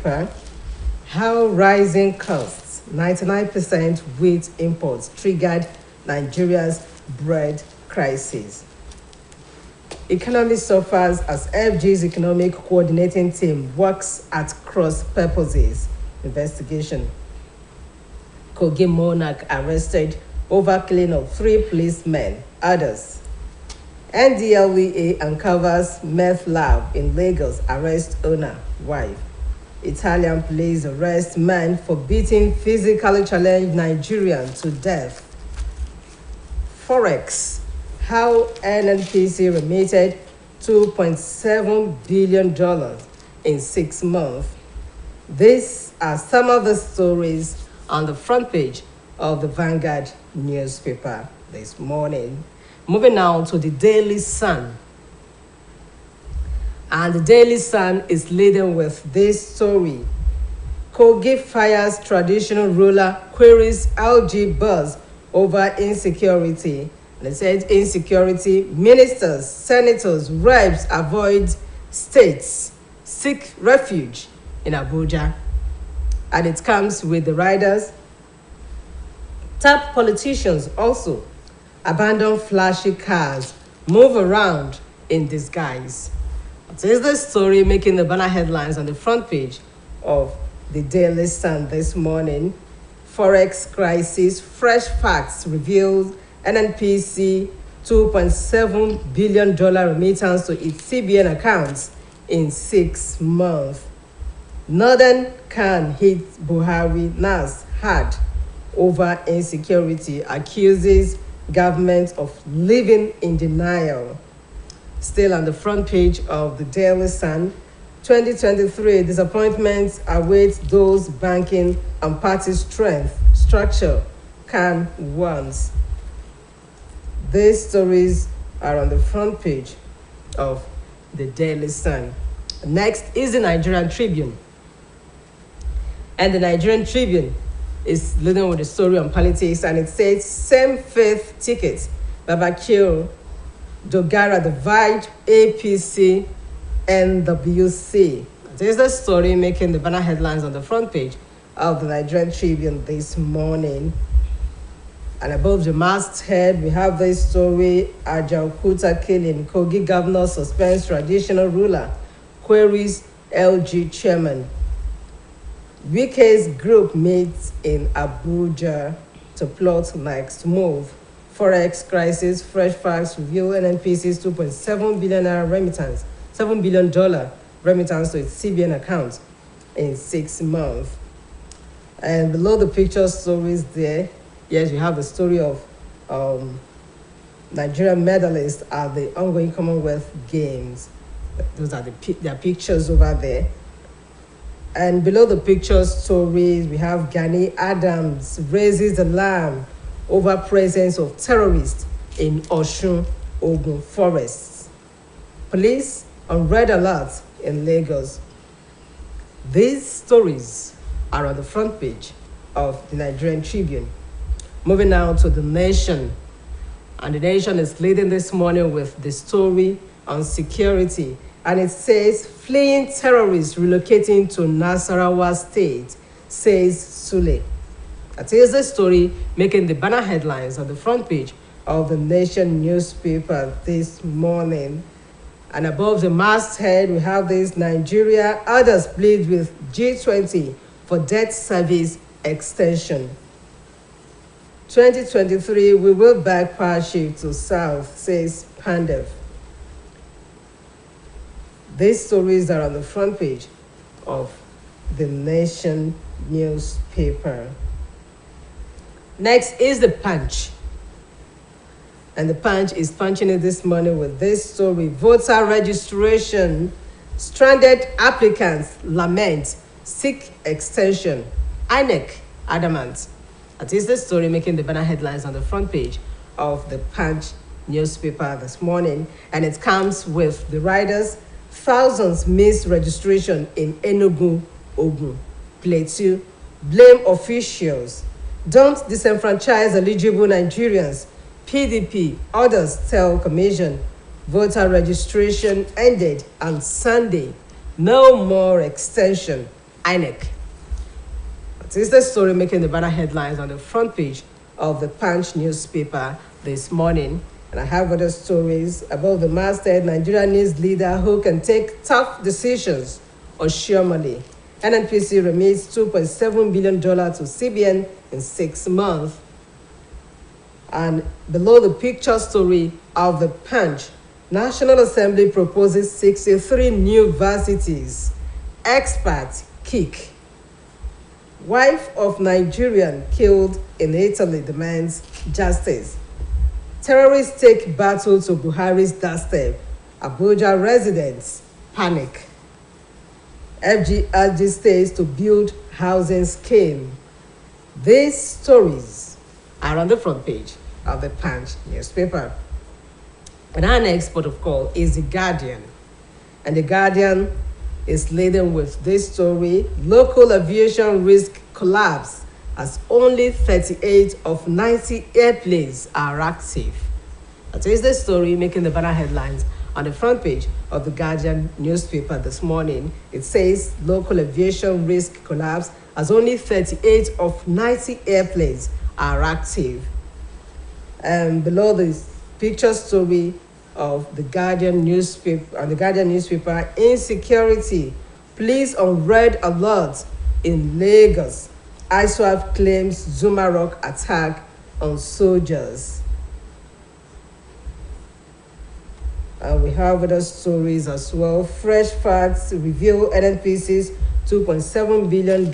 newspaper, how rising costs, 99% wheat imports triggered Nigeria's bread crisis. Economy suffers as FG's economic coordinating team works at cross purposes. Investigation. Kogi monarch arrested over killing of 3 policemen. Others. NDLEA uncovers meth lab in Lagos, arrest owner, wife. Italian police arrest man for beating physically challenged Nigerian to death. Forex. How NNPC remitted $2.7 billion in 6 months. These are some of the stories on the front page of the Vanguard newspaper this morning. Moving now to the Daily Sun. And the Daily Sun is leading with this story. Kogi fires traditional ruler, queries LG buzz over insecurity. And it said insecurity, ministers, senators, reps avoid states, seek refuge in Abuja. And it comes with the riders. Top politicians also abandon flashy cars, move around in disguise. It is the story making the banner headlines on the front page of the Daily Sun this morning. Forex crisis, fresh facts reveals NNPC $2.7 billion remittance to its CBN accounts in 6 months. Northern can hit Buhari Nas hard over insecurity, accuses government of living in denial. Still on the front page of the Daily Sun, 2023 disappointments await those banking on party strength structure can once. These stories are on the front page of the Daily Sun. Next is the Nigerian Tribune. And the Nigerian Tribune is leading with the story on politics, and it says same faith tickets. Babakir Dogara divide APC and WC. This is the story making the banner headlines on the front page of the Nigerian Tribune this morning. And above the masthead, we have this story, Ajaokuta killing, Kogi governor suspends traditional ruler, queries LG chairman. Wike's group meets in Abuja to plot next move. Forex crisis, fresh facts reveal NNPC's $2.7 billion remittance, $7 billion remittance to its CBN account in 6 months. And below the picture stories there, yes, we have the story of Nigerian medalists at the ongoing Commonwealth Games. Those are their pictures over there. And below the picture stories, we have Gani Adams raises alarm over presence of terrorists in Osun, Ogun forests. Police on red alert in Lagos. These stories are on the front page of the Nigerian Tribune. Moving now to The Nation. And The Nation is leading this morning with the story on security. And it says, fleeing terrorists relocating to Nasarawa State, says Sule. That is the story making the banner headlines on the front page of the Nation newspaper this morning. And above the masthead, we have this: Nigeria, others plead with G20 for debt service extension. 2023, we will back power shift to South, says Pandev. These stories are on the front page of the Nation newspaper. Next is the Punch. And the Punch is punching it this morning with this story: voter registration, stranded applicants lament, seek extension. INEC adamant. That is the story making the banner headlines on the front page of the Punch newspaper this morning. And it comes with the riders: thousands miss registration in Enugu, Ogun, Plateau, blame officials. Don't disenfranchise eligible Nigerians. PDP, others tell commission. Voter registration ended on Sunday. No more extension. INEC. This is the story making the banner headlines on the front page of the Punch newspaper this morning. And I have other stories about the masthead Nigeria needs leader who can take tough decisions on sure money. NNPC remits $2.7 billion to CBN in 6 months. And below the picture story of the Punch, National Assembly proposes 63 new varsities. Experts kick. Wife of Nigerian killed in Italy demands justice. Terrorists take battle to Buhari's doorstep. Abuja residents panic. FG urges states to build housing scheme. These stories are on the front page of the Punch newspaper. And our next port of call is The Guardian. And The Guardian is laden with this story: local aviation risk collapse as only 38 of 90 airplanes are active. That is the story making the banner headlines on the front page of the Guardian newspaper this morning. It says local aviation risk collapse as only 38 of 90 airplanes are active. And below the picture story of the Guardian newspaper, insecurity, police on red alert in Lagos. ISWAP claims Zuma Rock attack on soldiers. And we have other stories as well. Fresh facts reveal NNPC's $2.7 billion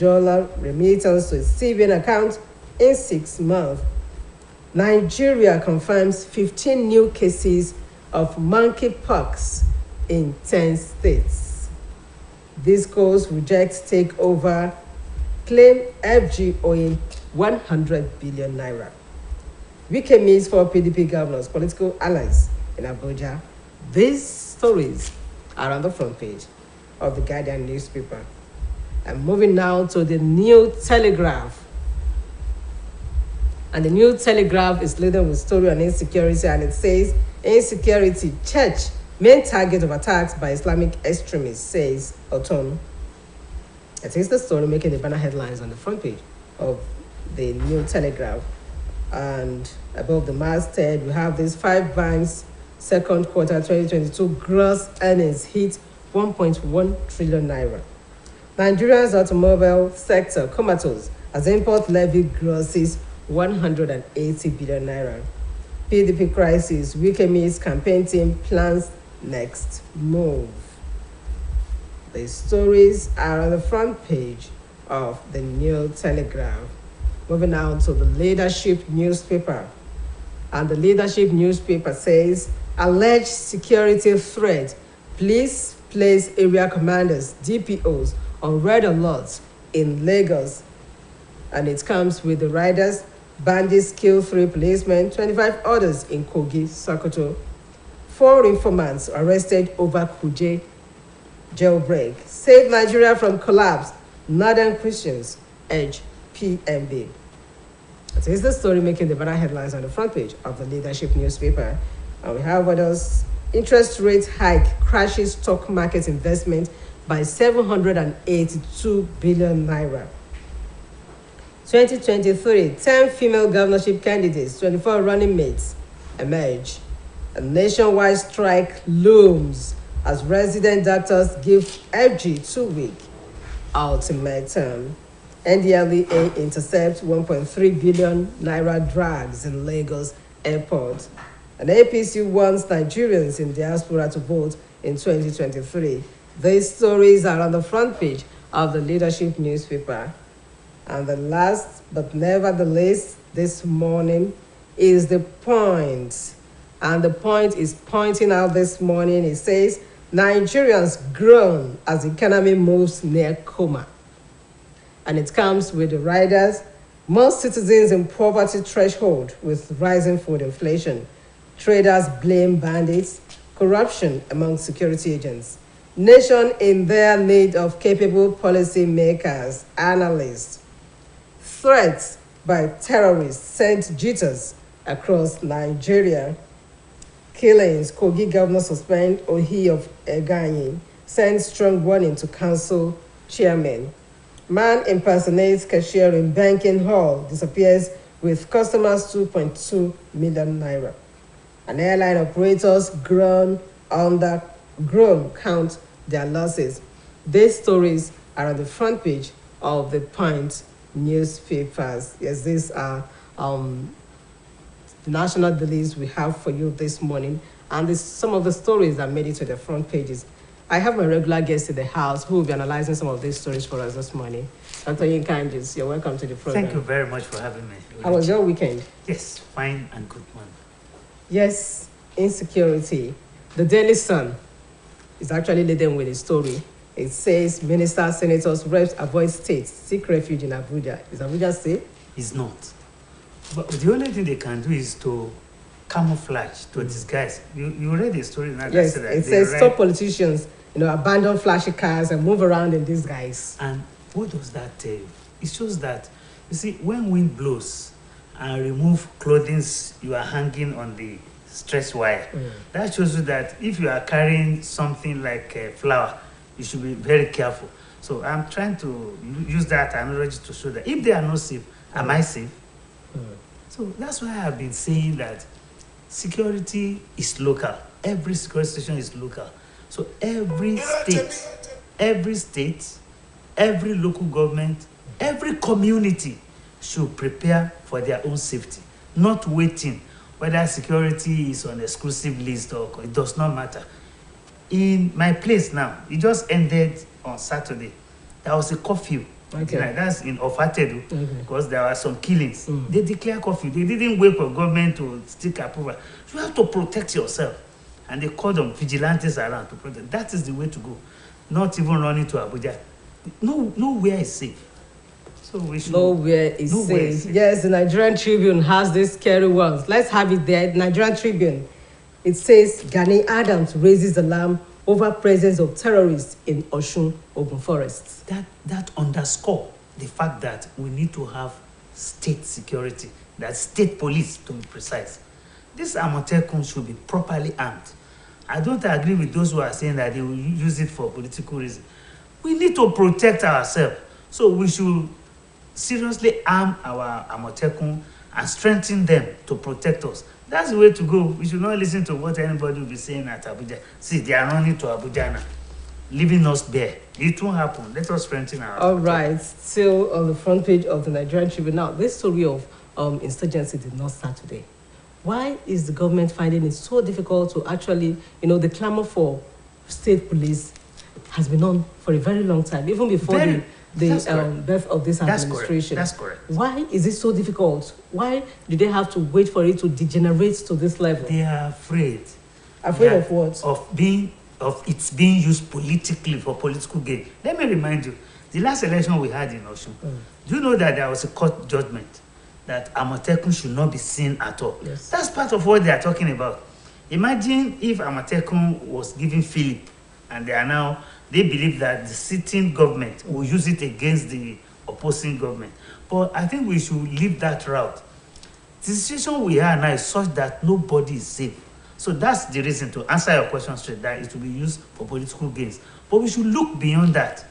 remittance to its CBN account in 6 months. Nigeria confirms 15 new cases of monkeypox in 10 states. Discourse rejects takeover, claim FG owing 100 billion naira. Wike meets for PDP governors, political allies in Abuja. These stories are on the front page of the Guardian newspaper. I'm moving now to the New Telegraph. And the New Telegraph is laden with story on insecurity, and it says, insecurity, church, main target of attacks by Islamic extremists, says Oton. It is the story making the banner headlines on the front page of the New Telegraph. And above the masthead, we have these 5 banks, second quarter 2022 gross earnings hit 1.1 trillion naira. Nigeria's automobile sector comatose as import levy grosses 180 billion naira. PDP crisis, Wike meets campaign team plans next move. The stories are on the front page of the New Telegraph. Moving on to the Leadership newspaper. And the Leadership newspaper says, alleged security threat. Please place area commanders, DPOs, on red alerts in Lagos. And it comes with the riders. Bandits kill 3 policemen, 25 others in Kogi, Sokoto. 4 informants arrested over Kuje jailbreak. Save Nigeria from collapse. Northern Christians urge PMB. That is the story making the banner headlines on the front page of the Leadership newspaper. And we have others. Interest rate hike crashes stock market investment by 782 billion naira. 2023, 10 female governorship candidates, 24 running mates emerge. A nationwide strike looms as resident doctors give FG 2-week ultimatum. NDLEA intercepts 1.3 billion naira drugs in Lagos airport. And APC wants Nigerians in diaspora to vote in 2023. These stories are on the front page of the Leadership newspaper. And the last but never the least this morning is The Point. And The Point is pointing out this morning, it says, Nigerians groan as the economy moves near coma. And it comes with the riders. Most citizens in poverty threshold with rising food inflation. Traders blame bandits. Corruption among security agents. Nation in their need of capable policy makers, analysts. Threats by terrorists sent jitters across Nigeria. Killings, Kogi governor suspend Ohi of Eganyi, sends strong warning to council chairman. Man impersonates cashier in banking hall, disappears with customers 2.2 million naira. And airline operators grown count their losses. These stories are on the front page of the Punch newspapers. Yes, these are the national dailies we have for you this morning, and this, some of the stories that made it to the front pages. I have my regular guest in the house who will be analyzing some of these stories for us this morning. Dr. Yinka Anjis, you're welcome to the program. Thank you very much for having me. How was your weekend? Yes, fine and good one. Yes, insecurity. The Daily Sun is actually leading with a story. It says ministers, senators, reps avoid states, seek refuge in Abuja. Is Abuja safe? It's not. But the only thing they can do is to camouflage, to disguise. You read the story now. Yes, that it says stop politicians, abandon flashy cars and move around in disguise. And what does that tell you? It shows that, you see, when wind blows and remove clothing you are hanging on the stress wire, that shows you that if you are carrying something like a flower, you should be very careful. So I'm trying to use that analogy to show that if they are not safe, am I safe? So that's why I've been saying that security is local. Every security station is local. So every state, every local government, every community should prepare for their own safety, not waiting whether security is on exclusive list or it does not matter. In my place now, it just ended on Saturday. There was a curfew. Okay. That's in Ofatedu, because there were some killings. They declare curfew. They didn't wait for government to stick approval. You have to protect yourself. And they called on vigilantes around to protect. That is the way to go. Not even running to Abuja. Nowhere is safe. So we should. Nowhere is safe. Yes, the Nigerian Tribune has these scary ones. Let's have it there. Nigerian Tribune. It says Gani Adams raises alarm over presence of terrorists in Osun Ogun Forest. That underscore the fact that we need to have state security, that state police, to be precise. This Amotekun should be properly armed. I don't agree with those who are saying that they will use it for political reasons. We need to protect ourselves. So we should seriously arm our Amotekun and strengthen them to protect us. That's the way to go. We should not listen to what anybody will be saying at Abuja. See, they are running to Abuja now, leaving us bare. It won't happen. Let us strengthen our. All right. Still on the front page of the Nigerian Tribune. Now, this story of insurgency did not start today. Why is the government finding it so difficult to actually, the clamor for state police has been on for a very long time, even before the birth of this administration. That's correct. Why is it so difficult? Why do they have to wait for it to degenerate to this level? They are afraid. Afraid of what? Of it's being used politically for political gain. Let me remind you, the last election we had in Osun, do you know that there was a court judgment that Amotekun should not be seen at all? Yes. That's part of what they are talking about. Imagine if Amotekun was given Philip and they believe that the sitting government will use it against the opposing government. But I think we should leave that route. The situation we are now is such that nobody is safe. So that's the reason, to answer your question straight, that it will be used for political gains. But we should look beyond that.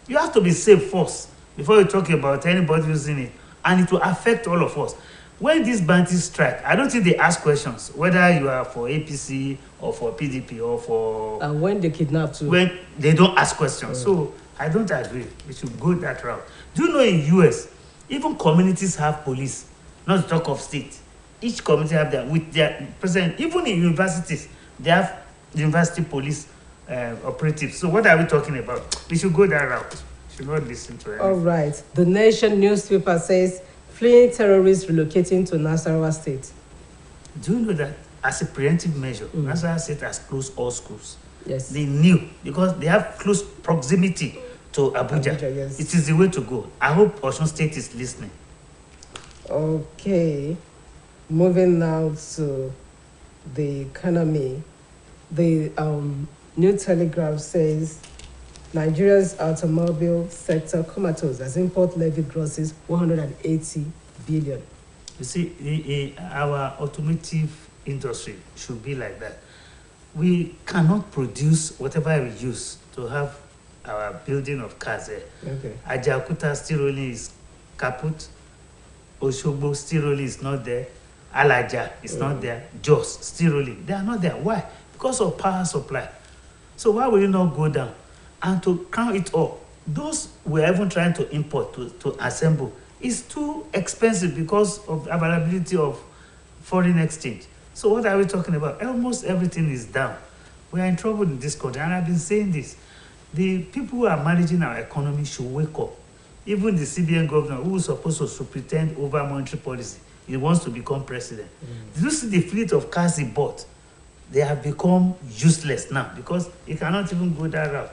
You have to be safe first before you talk about anybody using it. And it will affect all of us. When these bandits strike, I don't think they ask questions, whether you are for APC or for PDP or for... And when they kidnap too. When they don't ask questions. So I don't agree. We should go that route. Do you know in US, even communities have police, not to talk of state. Each community have their, with their president, even in universities, they have university police operatives. So what are we talking about? We should go that route. We should not listen to anything. All right. The Nation newspaper says, fleeing terrorists relocating to Nasarawa State. Do you know that as a preemptive measure, Nasarawa State has closed all schools? Yes. They knew, because they have close proximity to Abuja. Yes. It is the way to go. I hope Osun State is listening. Okay. Moving now to the economy. The New Telegraph says Nigeria's automobile sector comatose as import levy grosses 180 billion. You see, our automotive industry should be like that. We cannot produce whatever we use to have our building of cars here. Okay. Ajaokuta steel rolling is kaput. Oshogbo steel rolling is not there. Alaja is not there. Jos steel rolling, they are not there. Why? Because of power supply. So why will you not go down? And to crown it all, those we're even trying to import to assemble is too expensive because of availability of foreign exchange. So what are we talking about? Almost everything is down. We are in trouble in this country, and I've been saying this. The people who are managing our economy should wake up. Even the CBN governor, who is supposed to superintend over monetary policy, he wants to become president. Did you see the fleet of cars he bought? They have become useless now because he cannot even go that route.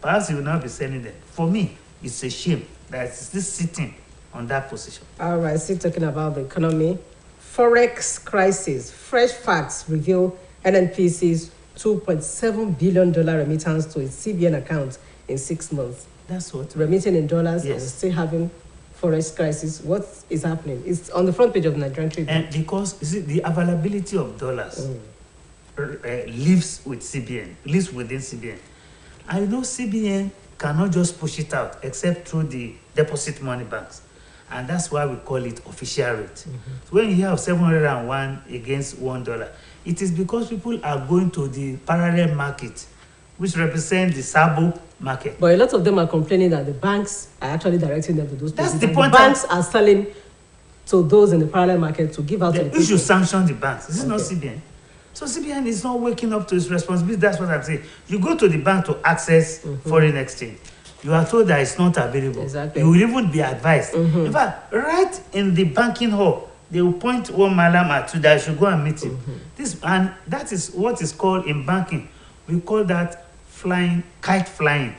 Perhaps he will not be selling them. For me, it's a shame that he's still sitting on that position. All right, still talking about the economy. Forex crisis. Fresh facts reveal NNPC's $2.7 billion remittance to its CBN account in 6 months. That's what. Remitting in dollars, Yes. and still having forex crisis. What is happening? It's on the front page of Nigerian Tribune. And because you see, the availability of dollars lives with CBN, lives within CBN. I know CBN cannot just push it out except through the deposit money banks. And that's why we call it official rate. So when you have 701 against $1, it is because people are going to the parallel market, which represents the Sabo market. But a lot of them are complaining that the banks are actually directing them to those That's places. the point. Banks are selling to those in the parallel market to give out to the We people. should sanction the banks. This is not Okay. CBN. So CBN is not waking up to its responsibility. That's what I'm saying. You go to the bank to access foreign exchange. You are told that it's not available. Exactly. You will even be advised. In fact, right in the banking hall, they will point one malam at you that you should go and meet him. And that is what is called in banking. We call that kite flying,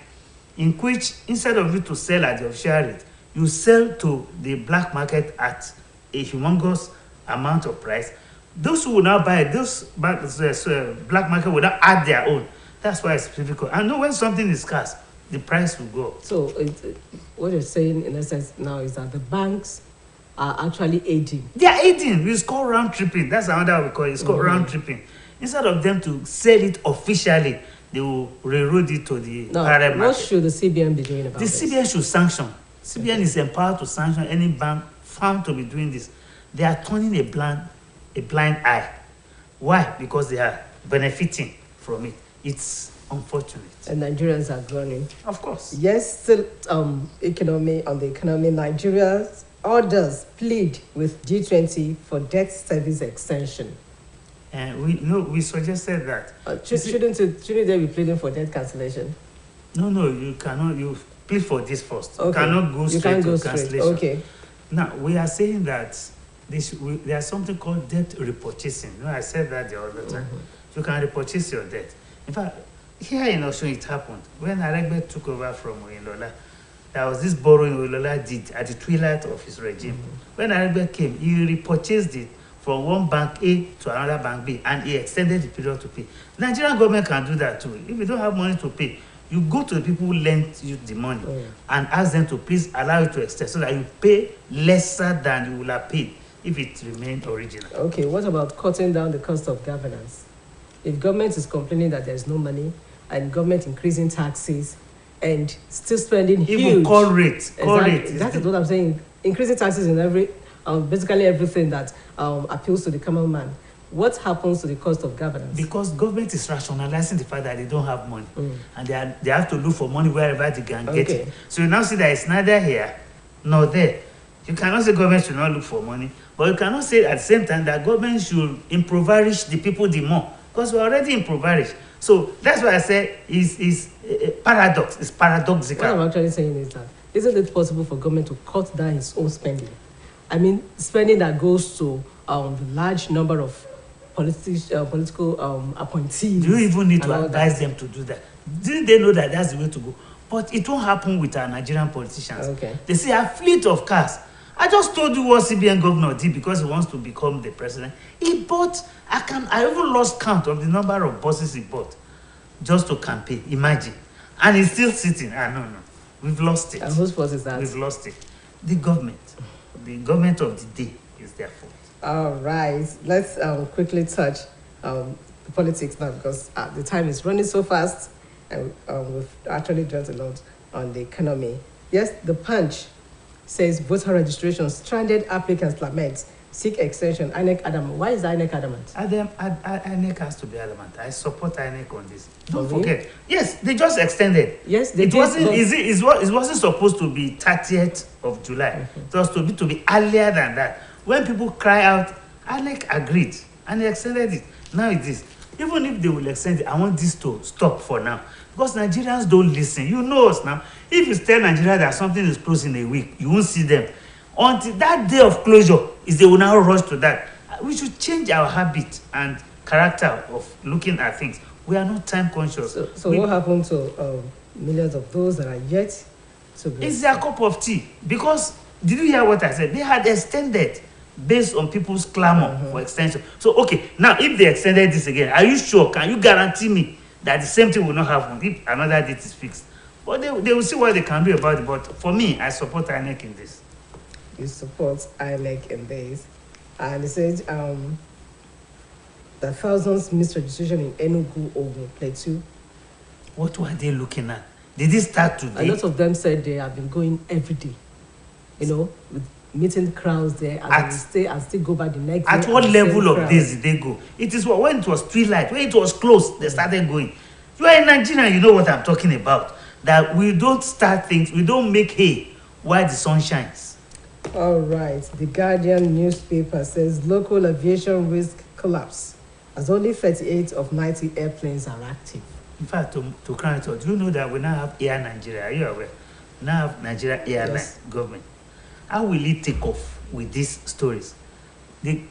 in which instead of you to sell at the official rate, you sell to the black market at a humongous amount of price. Those who will now buy those black market will now add their own. That's why it's difficult. I know when something is scarce, the price will go up. So what you're saying in essence now is that the banks are actually aiding. They are aiding. It's called round tripping. That's another we call it. It's called round tripping. Instead of them to sell it officially, they will railroad it to the parallel market. What should the CBN be doing about The this? CBN should sanction. CBN is empowered to sanction any bank found to be doing this. They are turning a blind eye. Why? Because they are benefiting from it. It's unfortunate. And Nigerians are groaning. Of course. Yes, still on the economy, Nigeria's orders plead with G20 for debt service extension. And we suggested that. Shouldn't they be pleading for debt cancellation? No, you cannot. You plead for this first. Okay. You cannot go straight to cancellation. Okay. Now, we are saying that there's something called debt repurchasing. You know, I said that the other time. You can repurchase your debt. In fact, here in Osun, it happened. When Aregbe took over from Oyinlola, there was this borrowing Oyinlola did at the twilight of his regime. When Aregbe came, he repurchased it from one bank A to another bank B, and he extended the period to pay. The Nigerian government can do that too. If you don't have money to pay, you go to the people who lent you the money and ask them to please allow you to extend so that you pay lesser than you will have paid if it remained original. Okay, what about cutting down the cost of governance? If government is complaining that there's no money and government increasing taxes and still spending huge... Even call rate. That is what I'm saying. Increasing taxes in basically everything that appeals to the common man. What happens to the cost of governance? Because government is rationalizing the fact that they don't have money. And they have to look for money wherever they can get it. So you now see that it's neither here nor there. You cannot say government should not look for money, but you cannot say at the same time that government should impoverish the people the more, because we're already impoverished. So that's why I say it's a paradox. It's paradoxical. What I'm actually saying is that isn't it possible for government to cut down its own spending? I mean, spending that goes to the large number of political appointees. Do you even need to advise them to do that? Didn't they know that that's the way to go? But it won't happen with our Nigerian politicians. Okay. They say a fleet of cars. I just told you what CBN governor did because he wants to become the president. He bought, I even lost count of the number of buses he bought just to campaign. Imagine. And he's still sitting. No. We've lost it. And whose fault is that? We've lost it. The government of the day is their fault. All right. Let's quickly touch the politics now because the time is running so fast. And we've actually done a lot on the economy. Yes, the Punch says voter registration, stranded applicants lament, seek extension. INEC adamant. Why is INEC adamant? INEC has to be adamant. I support INEC on this. Don't Okay. forget. Yes, they just extended. Yes, they It did, wasn't. but- It wasn't supposed to be 30th of July. It was to be earlier than that. When people cry out, INEC agreed and they extended it. Now it is. Even if they will extend it, I want this to stop for now. Because Nigerians don't listen. You know us now. If you tell Nigeria that something is closed in a week, you won't see them. Until that day of closure, they will now rush to that. We should change our habit and character of looking at things. We are not time conscious. So what happened to millions of those that are yet to be? It's their cup of tea. Because, did you hear what I said? They had extended based on people's clamor for extension. So, okay, now if they extended this again, are you sure? Can you guarantee me that the same thing will not happen if another date is fixed? But they will see what they can do about it. But for me, I support INEC in this. You support INEC in this. And it says that thousands missed registration in Enugu, Ogun, Plateau. What were they looking at? Did it start today? A lot of them said they have been going every day, with meeting crowds there, and they will stay and still go back the next day. At what and the level same of crowd. days did they go? It is when it was twilight, when it was close, they started going. You are in Nigeria, you know what I'm talking about. That we don't start things, we don't make hay while the sun shines. All right. The Guardian newspaper says local aviation risk collapse as only 38 of 90 airplanes are active. In fact, to crown it all, do you know that we now have Air Nigeria? Are you aware? We now have Nigeria Airline government. How will it take off with these stories? The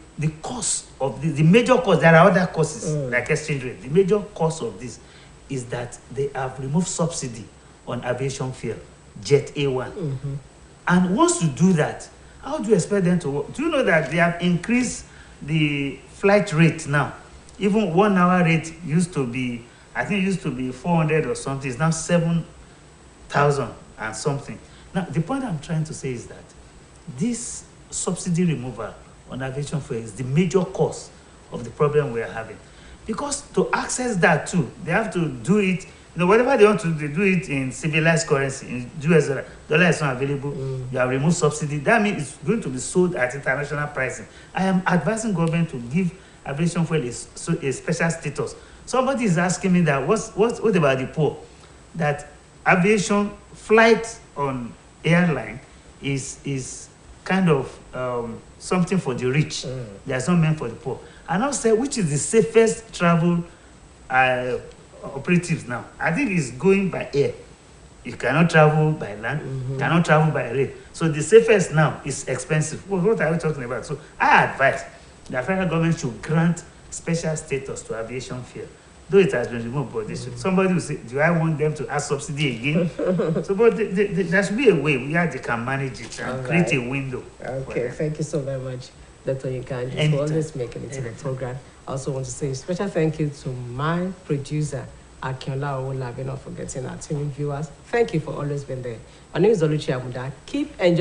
cost of the major cost, there are other causes like exchange rate. The major cost of this is that they have removed subsidy on aviation fuel, Jet A1. And once you do that, how do you expect them to work? Do you know that they have increased the flight rate now? Even 1 hour rate used to be, I think it used to be 400 or something. It's now 7,000 and something. Now, the point I'm trying to say is that this subsidy removal on aviation fuel is the major cause of the problem we are having. Because to access that too, they have to do it, whatever they want to do, they do it in civilized currency, in US dollar. Dollar is not available. You have removed subsidy. That means it's going to be sold at international pricing. I am advising government to give aviation fuel a special status. Somebody is asking me that what about the poor? That aviation flight on airline is kind of something for the rich. There's not meant for the poor. And I'll say which is the safest travel operatives now. I think it's going by air. You cannot travel by land, cannot travel by rail. So the safest now is expensive. What are we talking about? So I advise the federal government should grant special status to aviation fuel. Though it has been removed, but somebody will say, do I want them to add subsidy again? So, but there should be a way where they can manage it and create a window. Okay, thank you so very much, Dr. Yinkanji, for always making it to the program. I also want to say a special thank you to my producer, Akinola Owolabi, not forgetting our TV viewers. Thank you for always being there. My name is Oluchi Amuda. Keep enjoying.